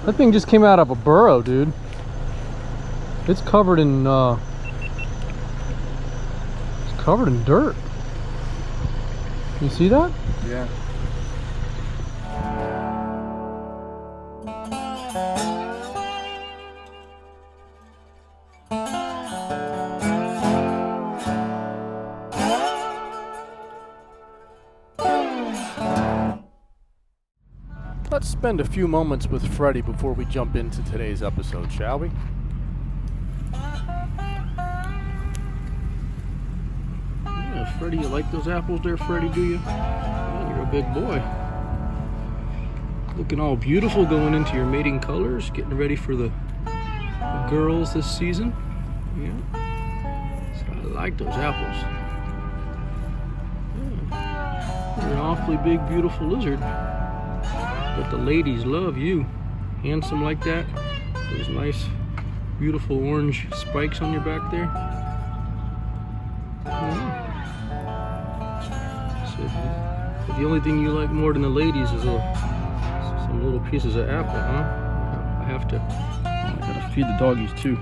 That thing just came out of a burrow, dude. It's covered in dirt. You see that? Yeah. Let's spend a few moments with Freddie before we jump into today's episode, shall we? Yeah, Freddie, you like those apples there, Freddie, do you? Yeah, you're a big boy. Looking all beautiful going into your mating colors, getting ready for the girls this season. Yeah. So I like those apples. Yeah. You're an awfully big, beautiful lizard. But the ladies love you. Handsome like that. Those nice, beautiful orange spikes on your back there. Yeah. So the only thing you like more than the ladies is some little pieces of apple, huh? I gotta feed the doggies too.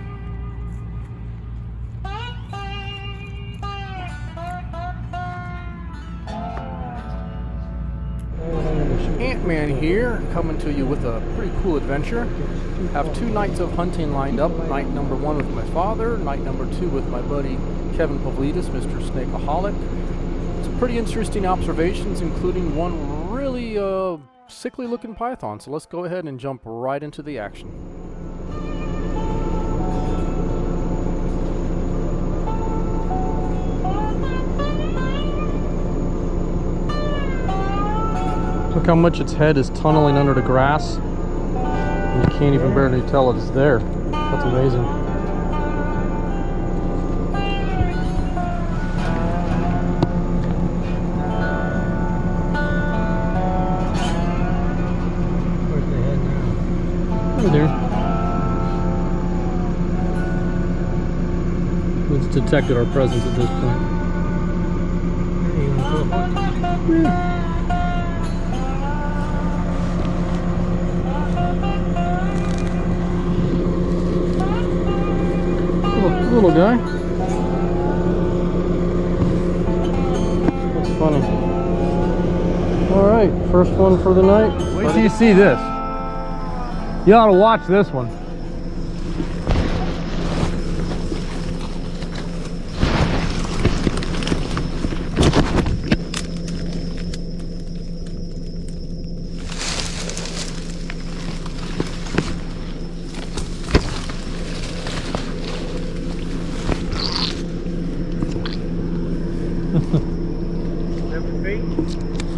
Ant-Man here, coming to you with a pretty cool adventure. Have 2 nights of hunting lined up. Night number 1 with my father, night number 2 with my buddy Kevin Pavlidis, Mr. Snakeaholic. Some pretty interesting observations, including one really sickly looking python. So let's go ahead and jump right into the action. Look how much its head is tunneling under the grass. And you can't even barely tell it's there. That's amazing. Where's the head now? Over there. It's detected our presence at this point. Hey, you wanna go? Yeah. Little guy. That's funny. Alright, first one for the night. Wait till you see this. You ought to watch this one.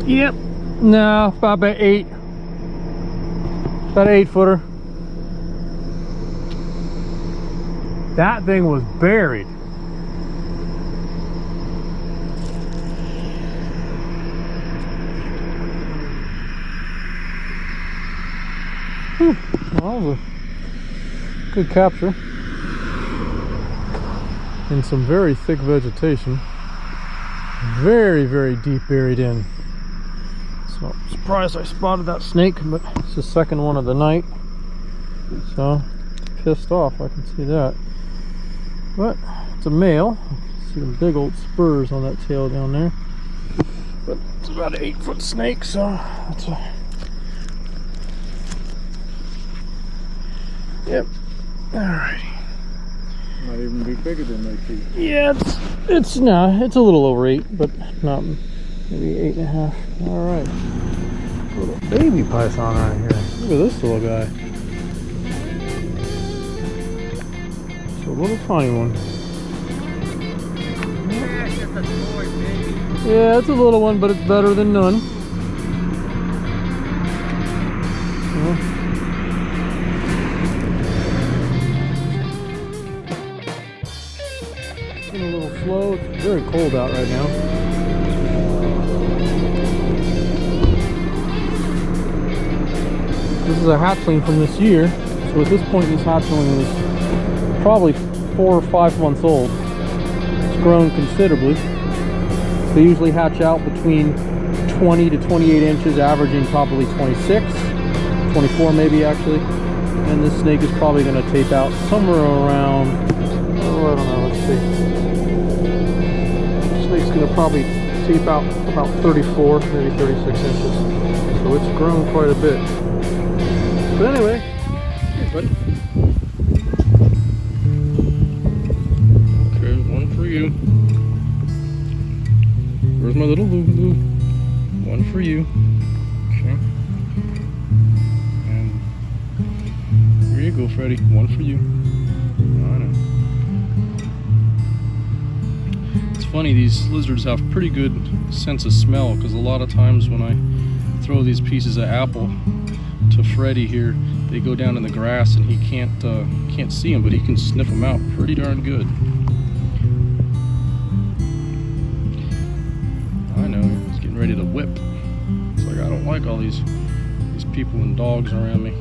Yep. No, about 8. About 8-footer. That thing was buried. Well, that was a good capture. In some very thick vegetation. Very, very deep buried in. So I'm surprised I spotted that snake, but it's the second one of the night. So pissed off, I can see that. But it's a male. You can see them big old spurs on that tail down there. But it's about an 8-foot snake, so that's a... Yep. Alrighty. Might even be bigger than they keep. Yeah, it's a little over 8, but not maybe 8.5. All right, little baby python right here. Look at this little guy. It's a little tiny one. Yeah, it's just a toy baby. Yeah, it's a little one, but it's better than none. A little slow. It's very cold out right now. This is a hatchling from this year. So at this point, this hatchling is probably 4 or 5 months old. It's grown considerably. They usually hatch out between 20 to 28 inches, averaging probably 26, 24 maybe actually. and this snake is probably going to tape out somewhere around, oh, I don't know, let's see. This snake's going to probably tape out about 34, maybe 36 inches. So it's grown quite a bit. But anyway, here, buddy. Okay, one for you. Where's my little Lulu? One for you. Okay. And here you go, Freddy. One for you. I know. It's funny, these lizards have pretty good sense of smell, because a lot of times when I throw these pieces of apple to Freddy here, they go down in the grass and he can't see them, but he can sniff them out pretty darn good. I know, he's getting ready to whip. It's like, I don't like all these people and dogs around me.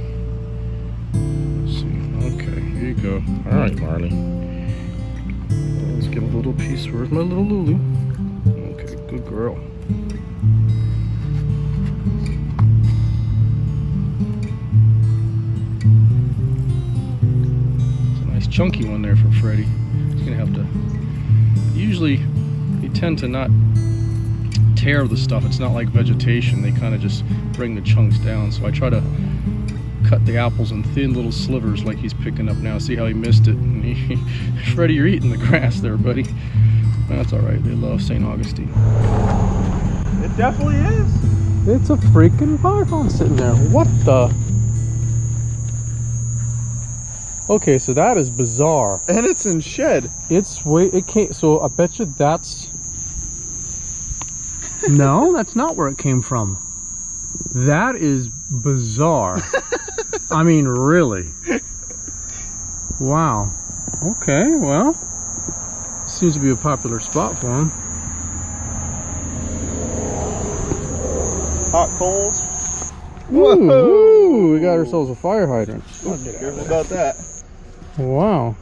Let's see. Okay, here you go. All right, Marley. Let's get a little piece. Where's my little Lulu? Okay, good girl. It's a nice chunky one there for Freddy. He's gonna have to. Usually, they tend to not tear the stuff. It's not like vegetation. They kind of just bring the chunks down. So I try to cut the apples in thin little slivers like he's picking up now. See how he missed it? And Freddy, you're eating the grass there, buddy. That's all right. They love St. Augustine. It definitely is. It's a freaking python sitting there. What the? Okay, so that is bizarre. And it's in shed. It's it can't. So I bet you that's. No, that's not where it came from. That is bizarre. I mean, really. Wow. Okay, well, seems to be a popular spot for him. Hot coals. Ooh, ooh, we got ourselves a fire hydrant. Careful about that. Wow.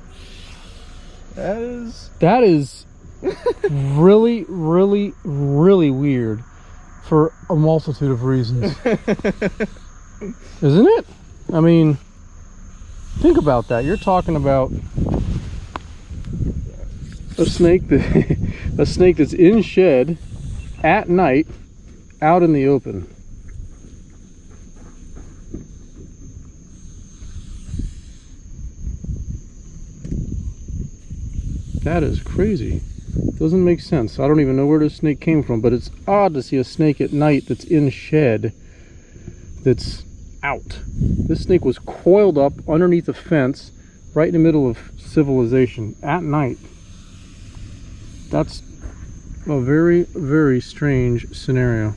That is really, really, really weird for a multitude of reasons. Isn't it? I mean, think about that. You're talking about a snake that's in shed at night out in the open. That is crazy. Doesn't make sense. I don't even know where this snake came from, but it's odd to see a snake at night that's in shed that's out. This snake was coiled up underneath a fence right in the middle of civilization at night. That's a very, very strange scenario.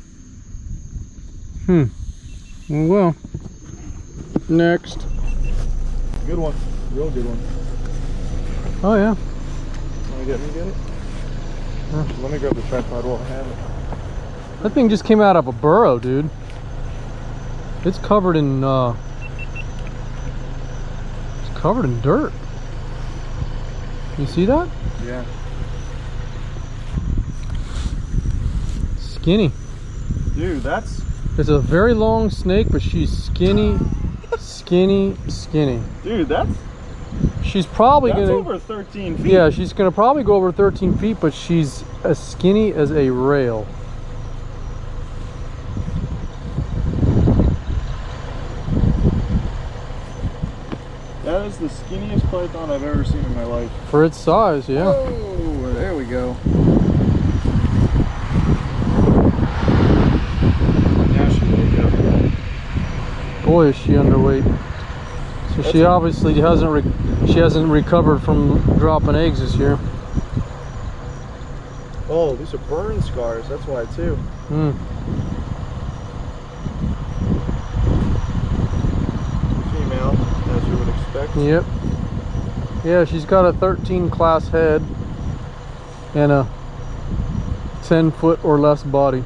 Well, next. good one. Real good one. Oh yeah. Want to get it? Let me grab the tripod while I have it. That thing just came out of a burrow, dude. It's covered in dirt. You see that? Yeah. Skinny. Dude, that's... It's a very long snake, but she's skinny, skinny, skinny. Dude, that's She's probably gonna over 13 feet. Yeah, she's gonna probably go over 13 feet, but she's as skinny as a rail. That is the skinniest python I've ever seen in my life. For its size, yeah. Oh, there we go. Now she woke up. Boy, is she underweight. So she obviously hasn't recovered from dropping eggs this year. Oh, these are burn scars. That's why too. Female, as you would expect. Yep. Yeah, she's got a 13 class head and a 10-foot or less body.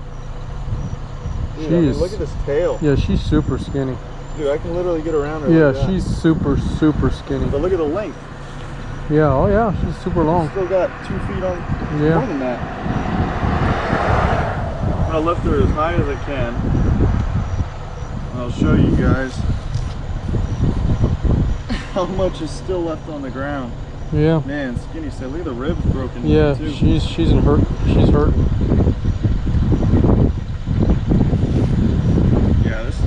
Dude, I mean, look at this tail. Yeah, she's super skinny. Dude, I can literally get around her. Yeah, like that. she's super, super skinny. But look at the length. Yeah, oh yeah, she's super long. Still got 2 feet on. Yeah. More than that. I'm gonna lift her as high as I can. I'll show you guys. how much is still left on the ground. Yeah. Man, Skinny said, look at the ribs broken. Yeah, too. she's in hurt. She's hurt. Yeah, this is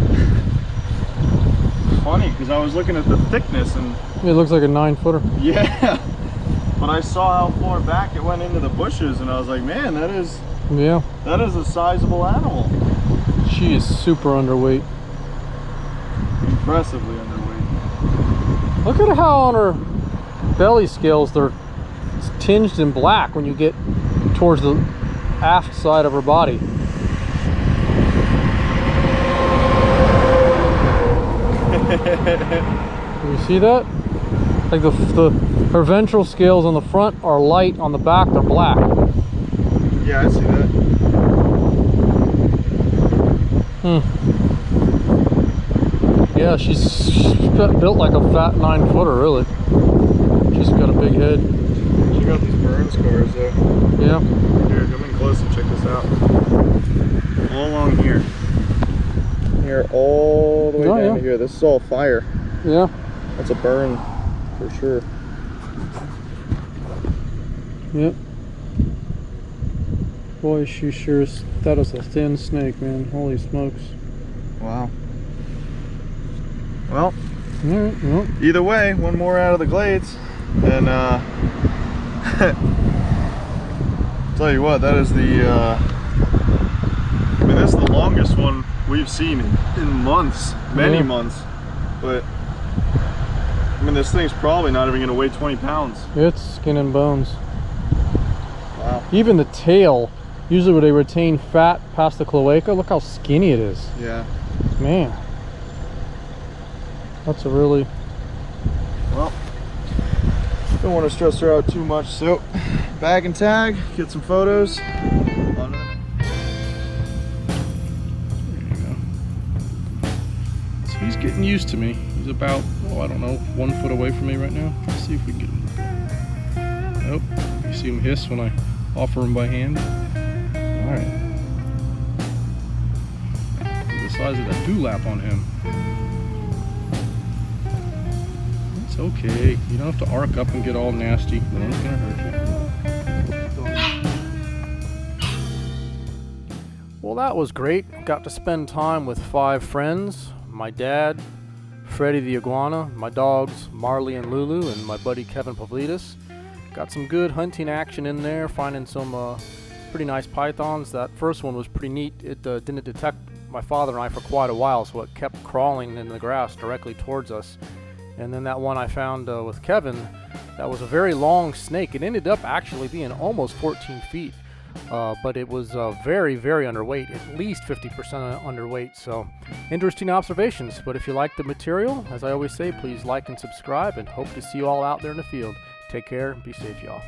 funny because I was looking at the thickness and It looks like a 9-footer. yeah, but I saw how far back it went into the bushes, and I was like, man, that is a sizable animal. She is super underweight. Impressively underweight. Look at how on her belly scales they're tinged in black when you get towards the aft side of her body. Can you see that? Like her ventral scales on the front are light, on the back they're black. Yeah, I see that. Yeah, she's built like a fat 9-footer, really. She's got a big head. She got these burn scars though. Yeah. Here, come in close and check this out. All along here. Here, all the way down to here. This is all fire. Yeah. That's a burn for sure. Yep. Boy, she sure is. That is a thin snake, man. Holy smokes. Wow. Well, Alright, well. either way, one more out of the glades. And tell you what, that is the I mean, this is the longest one we've seen in months, many months. But I mean, this thing's probably not even gonna weigh 20 pounds. It's skin and bones. Wow. Even the tail, usually where they retain fat past the cloaca, look how skinny it is. Yeah. Man. That's a really... Well, don't want to stress her out too much, so bag and tag, get some photos. There you go. So he's getting used to me. He's about, oh, I don't know, 1 foot away from me right now. Let's see if we can get him. Nope. You see him hiss when I offer him by hand. Alright. The size of that dewlap on him. It's okay. You don't have to arc up and get all nasty. No one's gonna hurt you. Well, that was great. Got to spend time with 5 friends. My dad, Freddie the iguana, my dogs Marley and Lulu, and my buddy Kevin Pavlidis. Got some good hunting action in there, finding some pretty nice pythons. That first one was pretty neat. It didn't detect my father and I for quite a while, so it kept crawling in the grass directly towards us. And then that one I found with Kevin, that was a very long snake. It ended up actually being almost 14 feet, but it was very, very underweight, at least 50% underweight. So interesting observations. But if you like the material, as I always say, please like and subscribe, and hope to see you all out there in the field. Take care and be safe, y'all.